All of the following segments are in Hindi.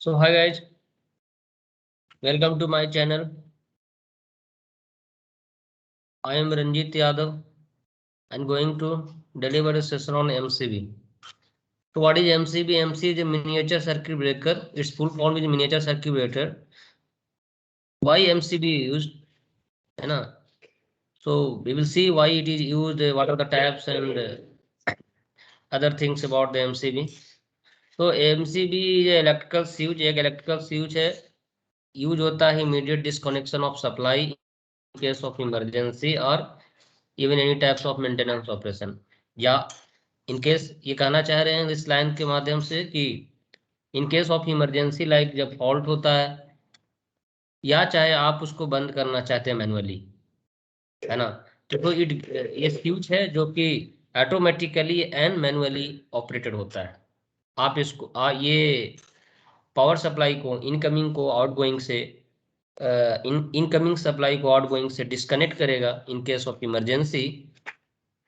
So hi guys, welcome to my channel. I am Ranjit Yadav and going to deliver a session on MCB. So what is MCB? MC is a miniature circuit breaker. Its full form is miniature circuit breaker. Why MCB used? है ना? So we will see why it is used, what are the types and other things about the MCB. So MCB is electrical switch. एक electrical switch है. यूज होता है immediate disconnection of supply in case of emergency or even any types of maintenance operation. या इन केस ये कहना चाह रहे हैं इस लाइन के माध्यम से कि in case of emergency like जब फॉल्ट होता है या चाहे आप उसको बंद करना चाहते हैं मैनुअली, है ना, तो ये स्विच है जो कि ऑटोमेटिकली एंड मैनुअली ऑपरेटेड होता है. आप इसको ये पावर सप्लाई को इनकमिंग को आउटगोइंग से इनकमिंग सप्लाई को आउटगोइंग से डिस्कनेक्ट करेगा in case of emergency.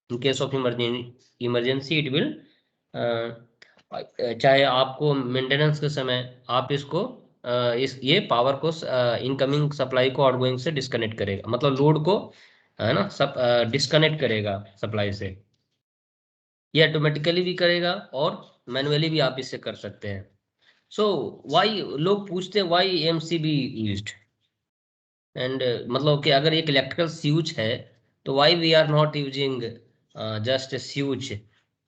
In case of emergency it will, चाहे आपको मेंटेनेंस के समय आप इसको ये पावर को इनकमिंग सप्लाई को आउटगोइंग से डिस्कनेक्ट करेगा, मतलब लोड को, है ना, सब डिस्कनेक्ट करेगा सप्लाई से. ये ऑटोमेटिकली भी करेगा और मैनुअली भी आप इससे कर सकते हैं. सो वाई लोग पूछते हैं वाई एमसीबी यूज्ड एंड मतलब कि अगर एक इलेक्ट्रिकल स्विच है तो why we are not using just switch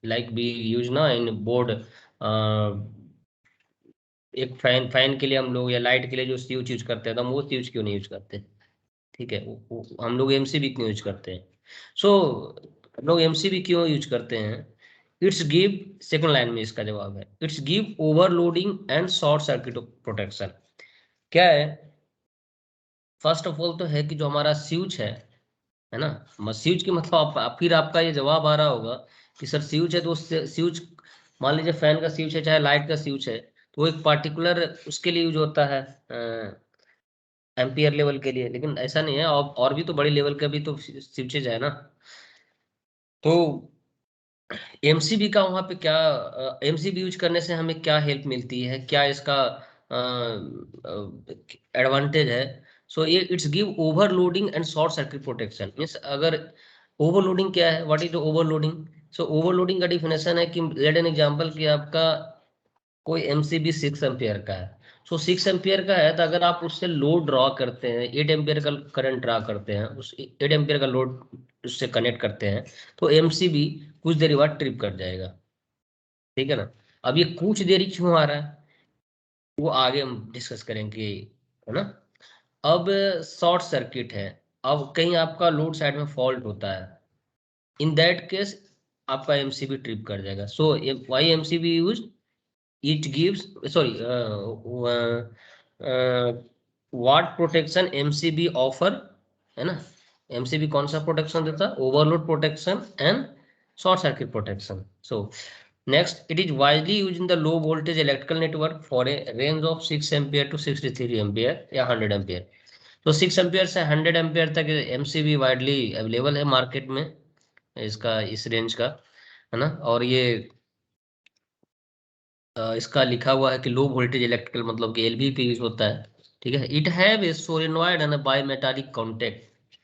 like we use ना इन बोर्ड. एक फैन के लिए हम लोग या लाइट के लिए जो स्विच यूज करते हैं तो हम वो स्विच क्यों नहीं यूज करते? ठीक है, हम लोग एमसीबी क्यों यूज करते हैं? सो हम लोग एमसीबी क्यों यूज करते हैं? इट्स गिव, सेकंड लाइन में इसका जवाब है, it's give overloading and short circuit protection. क्या है? फर्स्ट ऑफ ऑल तो है कि जो हमारा स्विच है ना, स्विच की मतलब फिर आपका ये जवाब आ रहा होगा कि सर स्विच है तो स्विच, मान लीजिए फैन का स्विच है चाहे लाइट का स्विच है तो वो एक पार्टिकुलर उसके लिए यूज होता है एम्पियर लेवल के लिए, लेकिन ऐसा नहीं है, और भी तो बड़ी लेवल का भी तो स्विचेज है ना. तो एमसीबी का वहाँ पे क्या, एमसीबी यूज करने से हमें क्या हेल्प मिलती है, क्या इसका एडवांटेज है? सो ये it's give overloading and short circuit protection. Means अगर ओवरलोडिंग क्या है, what is overloading? So overloading का डिफिनेशन है कि लेट एन एग्जांपल कि आपका कोई एमसीबी 6 एम्पियर का है. सो 6 एम्पियर का है तो अगर आप उससे लोड ड्रॉ करते हैं, 8 एम्पियर का करंट ड्रॉ करते हैं, उस 8 एम्पियर का लोड उससे कनेक्ट करते हैं तो एमसीबी कुछ देर बाद ट्रिप कर जाएगा. ठीक है ना? अब ये कुछ देरी क्यों आ रहा है वो आगे हम डिस्कस करेंगे, है ना. अब शॉर्ट सर्किट है, अब कहीं आपका लोड साइड में फॉल्ट होता है, इन दैट केस आपका एमसीबी ट्रिप कर जाएगा. So why MCB use, it gives, sorry, what protection MCB offer, है ना. एमसीबी कौन सा प्रोटेक्शन देता? Overload protection and short circuit protection. So next, it is widely used in the low voltage electrical network for a range of 6 ampere to 63 ampere या 100 ampere. तो 6 एम्पियर से 100 एम्पियर तक एमसीबी वाइडली अवेलेबल है मार्केट में, इसका इस रेंज का, है ना. और ये इसका लिखा हुआ है कि लो वोल्टेज इलेक्ट्रिकल, मतलब कि एलवीपी यूज होता है. ठीक है, it have a solenoid and by metallic contact,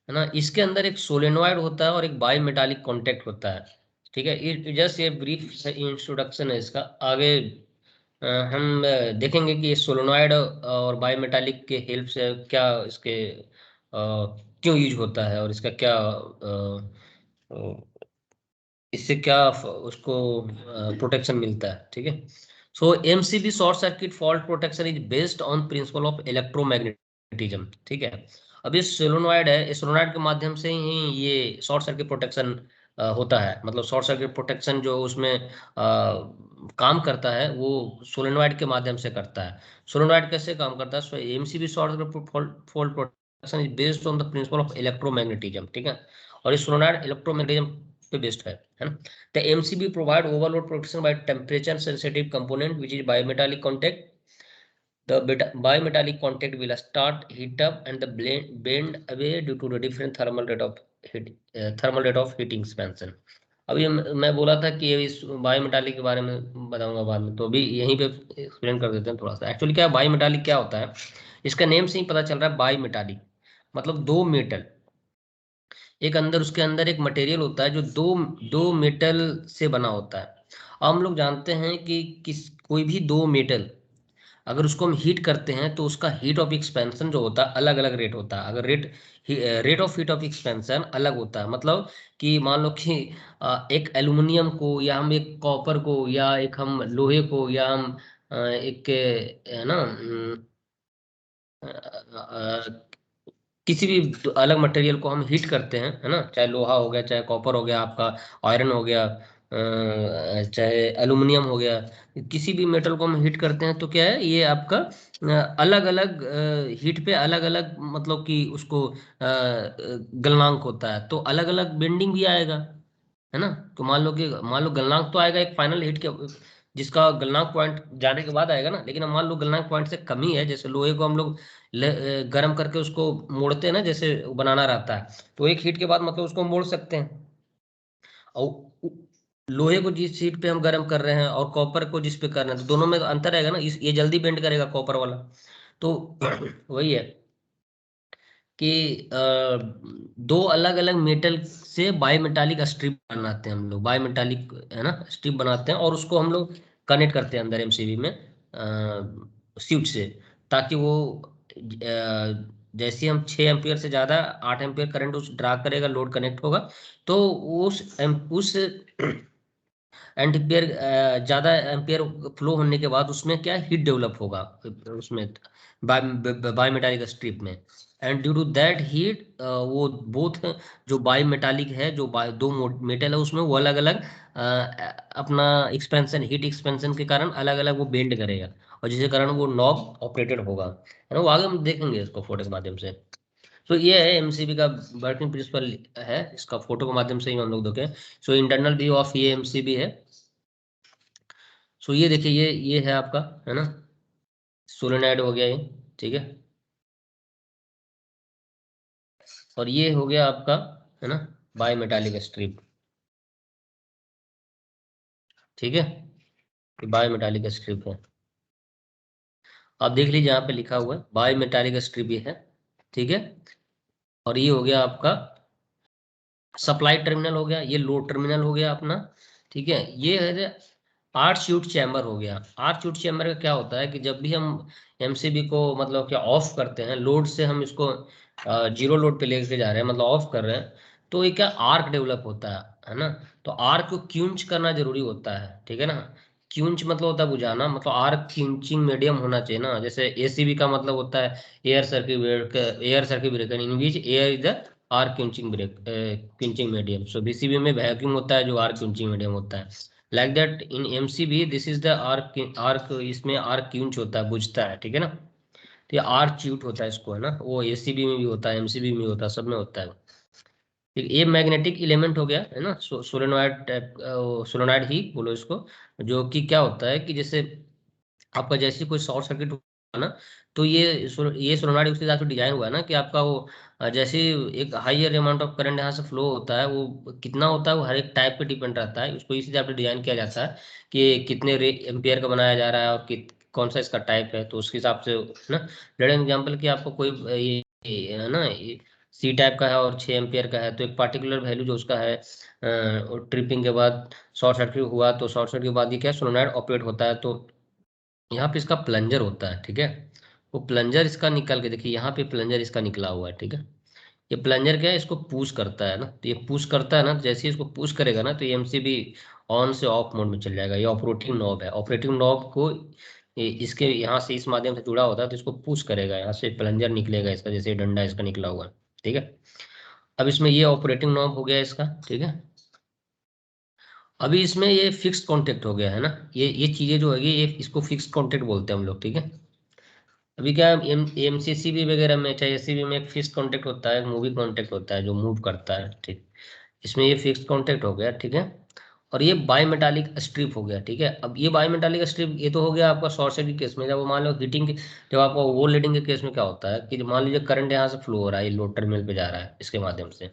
है ना. इसके अंदर एक सोलेनॉइड होता है और एक बाई मेटालिक कॉन्टेक्ट होता है. ठीक है, इट जस्ट ये ब्रीफ इंट्रोडक्शन है इसका. आगे हम देखेंगे कि ये सोलेनॉइड और बाई मेटालिक के हेल्प से क्या इसके क्यों यूज होता है और इसका क्या इससे क्या उसको प्रोटेक्शन मिलता है. ठीक है. So MCB short circuit fault protection is based on principle of electromagnetism. ठीक है. अब ये सोलेनॉइड है, इस सोलेनॉइड के माध्यम से ही ये शॉर्ट सर्किट प्रोटेक्शन होता है. मतलब शॉर्ट सर्किट प्रोटेक्शन जो उसमें काम करता है वो सोलेनॉइड के माध्यम से करता है. सोलेनॉइड कैसे काम करता है? So MCB short circuit fault protection is based on the principle of electromagnetism. ठीक है. और ये सोलेनॉइड इलेक्ट्रोमैग्नेटिज्म पे बेस्ड है ना. The MCB provide overload protection by temperature sensitive component which is bimetallic contact. The bimetallic contact will start heat up and the bend away due to the different thermal rate of heat, thermal rate of heating expansion. अभी मैं बोला था कि इस बाई मेटालिक के बारे में बताऊंगा बाद में, तो अभी यहीं पे एक्सप्लेन कर देते हैं थोड़ा सा। एक्चुअली क्या बाई मेटालिक क्या होता है, इसका नेम से ही पता चल रहा है। बाई मेटालिक मतलब दो मेटल, एक अंदर उसके अंदर एक मटेरियल होता है जो दो दो मेटल से बना होता है। अब हम लोग जानते हैं कि किस कोई भी दो मेटल अगर उसको हम हीट करते हैं तो उसका हीट ऑफ एक्सपेंशन जो होता है अलग अलग रेट होता है। अगर rate of heat of expansion अलग होता है, मतलब कि मान लो कि एक एल्युमिनियम को या हम एक कॉपर को या एक हम लोहे को या हम एक है ना किसी भी अलग मटेरियल को हम हीट करते हैं, है ना, चाहे लोहा हो गया, चाहे कॉपर हो गया आपका, आयरन हो गया, चाहे एल्युमिनियम हो गया, किसी भी मेटल को हम हीट करते हैं तो क्या है ये आपका अलग अलग हीट पे अलग अलग मतलब कि उसको गलनांक होता है, तो अलग अलग बेंडिंग भी आएगा, है ना। तो मान लो गलनांक तो आएगा एक फाइनल हीट के, जिसका गलनांक पॉइंट जाने के बाद आएगा ना, लेकिन अब मान लो गलनांक पॉइंट से कमी है, जैसे लोहे को हम लोग गर्म करके उसको मोड़ते हैं ना, जैसे बनाना रहता है, तो एक हीट के बाद मतलब उसको मोड़ सकते हैं। और लोहे को जिस हीट पे हम गर्म कर रहे हैं और कॉपर को जिस पे कर रहे हैं, तो दोनों में तो अंतर रहेगा ना, ये जल्दी बेंड करेगा कॉपर वाला। तो वही है कि दो अलग अलग मेटल से बाई मेटालिक स्ट्रिप बनाते हैं हम लोग, बाई मेटालिक है ना स्ट्रिप बनाते हैं, और उसको हम लोग कनेक्ट करते हैं अंदर एमसीबी में स्विच से, ताकि वो जैसे हम 6 एम्पियर से ज़्यादा 8 एम्पियर करंट उस ड्रा करेगा, लोड कनेक्ट होगा, तो उस एम्पियर ज़्यादा एम्पियर फ्लो होने के बाद उसमें क्या हीट डेवलप होगा उसमें बाई मेटालिक स्ट्रिप में। And due to that heat वो बोथ जो बाई मेटालिक है, जो दो मेटल है उसमें वो अलग अलग अपना एक्सपेंशन, हीट एक्सपेंशन के कारण अलग अलग वो बेंड करेगा, और जिसके कारण वो नॉब ऑपरेटेड होगा, है ना। वो आगे हम देखेंगे इसको फोटो के माध्यम से। तो ये है एमसीबी का वर्किंग प्रिंसिपल है, इसका फोटो के माध्यम से ही हम लोग देखें। सो इंटरनल व्यू ऑफ ये एमसीबी है। सो ये देखिए, ये है आपका, है ना, सोलेनाइड हो गया ये, ठीक है। और ये हो गया आपका, है ना, बाई मेटालिक स्ट्रिप, ठीक है। ये बाई मेटालिक स्ट्रिप है, आप देख लीजिए यहाँ पे लिखा हुआ है बाई मेटालिक स्ट्रिप ये है, ठीक है। और ये हो गया आपका सप्लाई टर्मिनल हो गया, ये लोड टर्मिनल हो गया अपना, ठीक है। ये है आर्ट शूट चैम्बर हो गया। आर्ट शूट चैम्बर का क्या होता है कि जब भी हम एमसीबी को मतलब क्या ऑफ करते हैं, लोड से हम इसको जीरो लोड पे लेके जा रहे हैं, मतलब ऑफ कर रहे हैं, तो ये क्या आर्क डेवलप होता है ना। तो आर्क को क्यूंच करना जरूरी होता है, ठीक है ना। क्यूंच मतलब होता है बुझाना, मतलब आर्क क्यूंचिंग मीडियम होना चाहिए ना, जैसे एसीबी का मतलब होता है air circuit breaker in which air is the arc quenching quenching medium. So VCB में वैक्यूम होता है जो आर्क क्यूंचिंग मीडियम होता है। Like that in MCB this is the arc arc, इसमें आर्क क्यूंच होता है, बुझता है, ठीक है ना। तो ये आर्क च्यूट होता है इसको, है ना, वो एसीबी में भी होता है, एमसीबी में होता है, सब में होता है। ठीक, ये मैग्नेटिक एलिमेंट हो गया, है ना, सोलेनॉइड टाइप, सोलेनॉइड ही बोलो इसको, जो कि क्या होता है कि जैसे आपका जैसे कोई शॉर्ट सर्किट हुआ ना, तो ये सोलेनॉइड उसके हिसाब से डिजाइन हुआ है ना कि आपका वो जैसे एक हाइयर अमाउंट ऑफ करंट यहाँ से फ्लो होता है, वो कितना होता है वो हर एक टाइप पे डिपेंड रहता है, उसको इसी हिसाब से डिजाइन किया जाता है कि कितने एम्पियर का बनाया जा रहा है और कौन सा इसका टाइप है, तो उसके हिसाब से ना। ले एग्जाम्पल कि आपको कोई है ना सी टाइप का है और 6 एम्पियर का है, तो एक पर्टिकुलर वैल्यू जो उसका है और ट्रिपिंग के बाद शॉर्ट सर्किट हुआ, तो शॉर्ट सर्किट के बाद ये क्या सोलेनॉइड ऑपरेट होता है, तो यहाँ पे इसका प्लंजर होता है, ठीक है। वो प्लंजर इसका निकल के देखिए, यहाँ पे प्लंजर इसका निकला हुआ है, ठीक है। ये प्लंजर क्या है, इसको पुश करता है ना, तो ये पुश करता है ना, तो जैसे ही इसको पुश करेगा ना, तो ये एमसीबी ऑन से ऑफ मोड में चल जाएगा। ये ऑपरेटिंग नॉब है, ऑपरेटिंग नॉब को इसके यहाँ से इस माध्यम से जुड़ा होता है, तो इसको पुश करेगा, यहाँ से प्लंजर निकलेगा इसका, जैसे ये डंडा इसका निकला हुआ है, ठीक है। अब इसमें ये ऑपरेटिंग नॉब हो गया इसका, ठीक है। अभी इसमें ये फिक्स्ड कॉन्टेक्ट हो गया, है ना, ये चीजें जो है ये इसको फिक्स्ड कॉन्टेक्ट बोलते हैं हम लोग, ठीक है। अभी क्या एमसीसीबी वगैरह में चाहे एसीबी में एक फिक्स कांटेक्ट होता है, एक मूवी कांटेक्ट होता है जो मूव करता है, ठीक। इसमें ये फिक्स कांटेक्ट हो गया, ठीक है। और ये बाई मेटालिक स्ट्रिप हो गया, ठीक है। अब ये बाई मेटालिक स्ट्रिप ये तो हो गया आपका शॉर्ट सर्किट केस में। जब मान लो हीटिंग के, जब आपका ओवर लीडिंग के केस में क्या होता है कि मान लीजिए करंट यहाँ से फ्लो हो रहा है, ये लोड टर्मिनल पे जा रहा है इसके माध्यम से,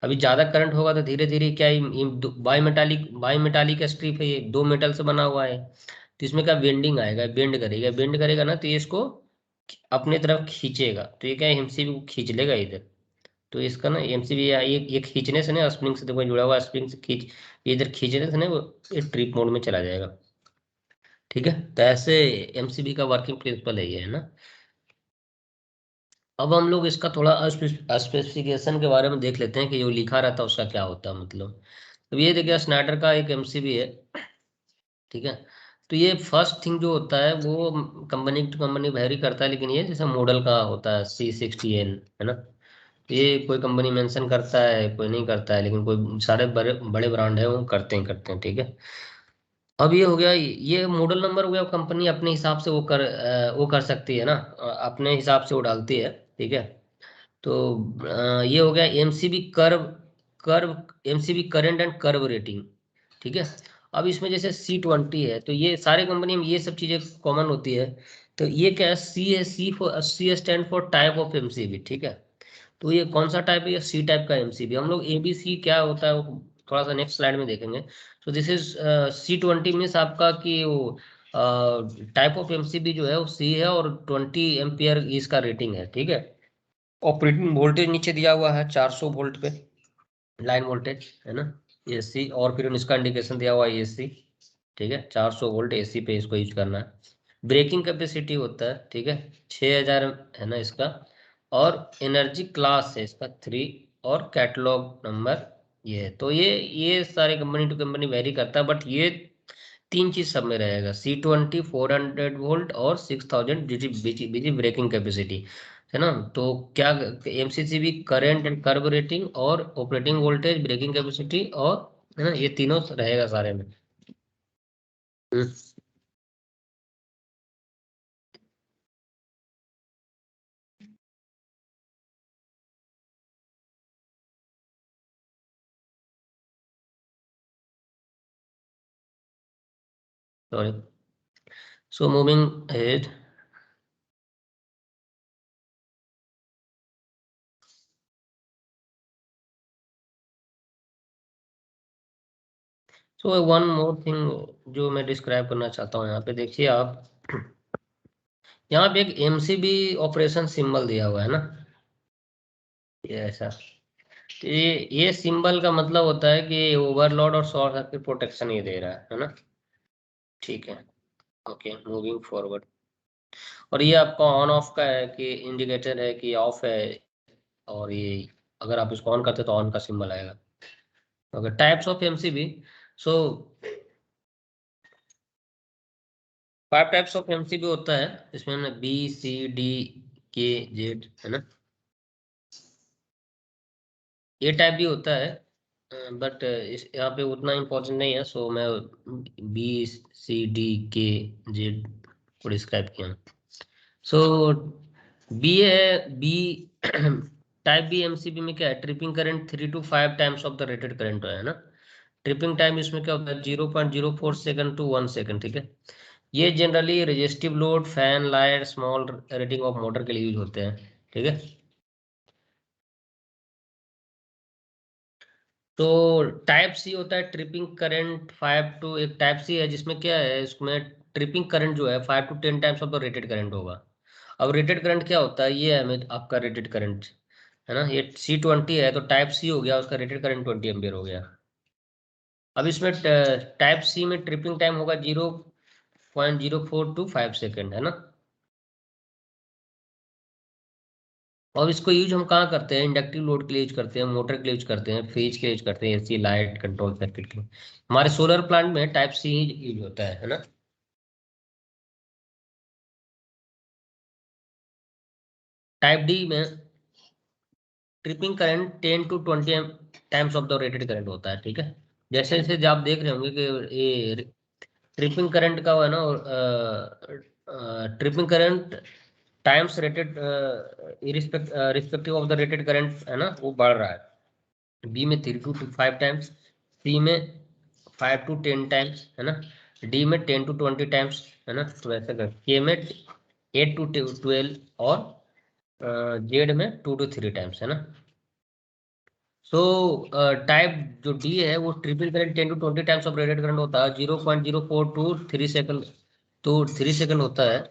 अभी ज्यादा करंट होगा तो धीरे धीरे क्या, बाई मेटालिक स्ट्रिप है, ये दो मेटल से बना हुआ है, तो इसमें क्या बेंडिंग आएगा, बेंड करेगा ना, तो ये इसको अपने तरफ खींचेगा, तो ये क्या एमसीबी को खींच लेगा इधर। तो इसका ना एमसीबी ये खींचने से ना, स्प्रिंग से देखो जुड़ा हुआ, स्प्रिंग से खींच, इधर खींचने से ना वो ये ट्रिप मोड में चला जाएगा। ठीक है, तो ऐसे एमसीबी का वर्किंग प्रिंसिपल है ये, है ना। अब हम लोग इसका थोड़ा स्पेसिफिकेशन के बारे में देख लेते हैं कि जो लिखा रहता है उसका क्या होता है मतलब। तो ये देखिए स्नाइडर का एक एमसीबी है। ठीक है, तो ये फर्स्ट थिंग जो होता है वो कंपनी टू कंपनी वेरी करता है, लेकिन ये जैसे मॉडल का होता है C60N, है ना। ये कोई कंपनी मेंशन करता है, कोई नहीं करता है, लेकिन कोई सारे बड़े बड़े ब्रांड है वो करते हैं। ठीक है, अब ये हो गया, ये मॉडल नंबर हो गया, कंपनी अपने हिसाब से वो कर सकती है ना, अपने हिसाब से वो डालती है। ठीक है, तो ये हो गया MCB curve, curve MCB current and curve rating. ठीक है, अब इसमें जैसे C20 है, तो ये सारे कंपनी में ये सब चीजें कॉमन होती है। तो ये क्या है, C stand for type of MCB. ठीक है, तो ये कौन सा टाइप है, ये सी टाइप का एमसीबी। हम लोग एबीसी क्या होता है वो थोड़ा सा नेक्स्ट स्लाइड में देखेंगे। तो दिस इज C20 मीन्स आपका कि वो टाइप ऑफ एमसीबी जो है वो सी है, और 20 एम्पियर इसका रेटिंग है। ठीक है, ऑपरेटिंग वोल्टेज नीचे दिया हुआ है 400 वोल्ट पे, लाइन वोल्टेज, है ना, एसी, और फिर इसका इंडिकेशन दिया हुआ है एसी। ठीक है, 400 वोल्ट एसी पे इसको यूज करना है। ब्रेकिंग कैपेसिटी होता है, ठीक है, 6000 है ना इसका, और एनर्जी क्लास है इसका 3, और कैटलॉग नंबर ये है। तो ये सारे कंपनी टू कंपनी वेरी करता है, बट ये तीन चीज सब में रहेगा, C20 400 वोल्ट और 6000 बीजी ब्रेकिंग कैपेसिटी, है ना। तो क्या MCCB current and curve rating और ऑपरेटिंग वोल्टेज ब्रेकिंग कैपेसिटी, और है ना, ये तीनों रहेगा सारे में। Sorry, so moving ahead. So one more thing जो मैं डिस्क्राइब करना चाहता हूँ, यहाँ पे देखिए आप, यहाँ पे एक एमसीबी ऑपरेशन सिंबल दिया हुआ है ना, ये ऐसा, तो ये सिंबल का मतलब होता है कि ओवरलोड और शॉर्ट सर्किट प्रोटेक्शन ये दे रहा है ना। ठीक है, ओके, मूविंग फॉरवर्ड। और ये आपका ऑन ऑफ का है कि इंडिकेटर है कि ऑफ है, और ये अगर आप इसको ऑन करते तो ऑन का सिंबल आएगा। Okay, types of MCB. So 5 types of MCB होता है, इसमें ना B C D K Z, है ना, ये टाइप भी होता है, बट इस यहाँ पे उतना इम्पोर्टेंट नहीं है, सो मैं B C D K Z को डिस्क्राइब किया। सो बी है, बी टाइप बी एमसीबी में क्या है, tripping current 3 to 5 times of the rated current है ना। ट्रिपिंग टाइम इसमें क्या होता है, 0.04 सेकंड to 1 सेकंड। ठीक है, ये generally resistive load, fan, light, small rating of motor के लिए यूज होते हैं। ठीक है, तो टाइप सी होता है ट्रिपिंग करंट 5 to, एक टाइप सी है जिसमें क्या है, इसमें ट्रिपिंग करंट जो है 5 to 10 times of the rated current होगा। अब रेटेड करंट क्या होता है, ये है आपका रेटेड करंट, है ना, ये C20 है, तो टाइप सी हो गया, उसका रेटेड करंट 20 एम्पियर हो गया। अब इसमें टाइप सी में ट्रिपिंग टाइम होगा 0.04 to 5 सेकेंड, है ना। और इसको यूज हम कहाँ करते हैं, इंडक्टिव लोड के लिए यूज करते हैं, मोटर के लिए यूज करते हैं, फ्रिज के लिए यूज करते हैं, एसी, लाइट, कंट्रोल सर्किट के लिए। हमारे सोलर प्लांट में टाइप सी ही यूज होता है ना। टाइप डी में tripping current 10 to 20 times of the rated current होता है। ठीक है, जैसे जैसे आप देख रहे होंगे कि ये ट्रिपिंग करंट का है ना, tripping current times rated respective of the rated current, है ना, वो बढ़ रहा है। बी में 3 to 5 टाइम्स, सी में 5 to 10 टाइम्स, है ना, डी में 10 to 20 टाइम्स, है ना, तो ऐसे कर के में 8 to 12, और जेड में 2 to 3 टाइम्स, है ना। सो टाइप जो डी है वो triple current 10 to 20 times of rated current होता है, 0.04 to 3 सेकंड, तो 3 सेकंड होता है।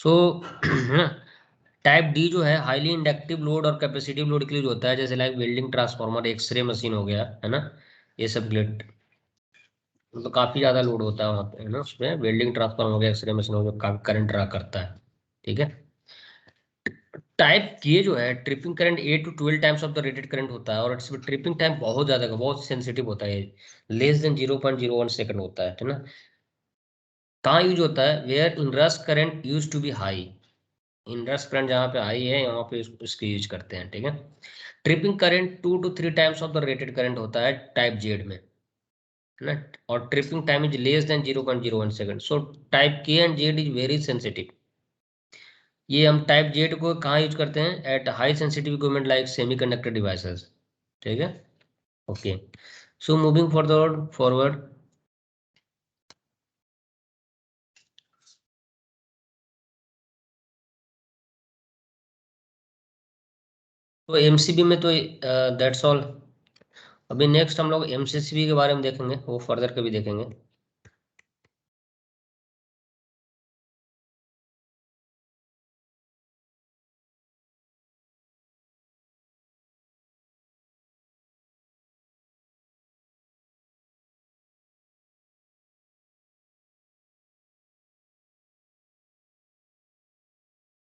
सो टाइप डी जो है हाईली इंडक्टिव लोड और कैपेसिटिव लोड के लिए जो होता है, जैसे like welding, transformer, x-ray machine हो गया, है ना, ये सब ग्लेड, तो काफी ज्यादा लोड होता है वहाँ पे, है ना, उसमें वेल्डिंग, ट्रांसफार्मर हो गया, एक्सरे मशीन हो गया, काफी करंट ड्रा करता है। ठीक है। टाइप के जो है tripping current 8 to 12 times of the rated current होता है, और इसमें ट्रिपिंग टाइम बहुत ज्यादा का, बहुत सेंसिटिव होता है, लेस देन 0.01 सेकंड होता है ना। कहाँ यूज होता है? Where inrush current used to be high, inrush current जहाँ पे हाई है यहाँ पे इसको यूज करते हैं। ठीक है। Tripping current 2 to 3 times of the rated current होता है टाइप जेड में, है ना, और tripping time is less than 0.01 second. So type K and Z is very sensitive. ये हम टाइप जेड को कहाँ यूज करते हैं? At high sensitive equipment like semiconductor devices. ठीक है। Okay. So moving forward forward, तो एमसीबी में तो दैट्स ऑल। अभी नेक्स्ट हम लोग एमसीसीबी के बारे में देखेंगे, वो फर्दर कभी देखेंगे।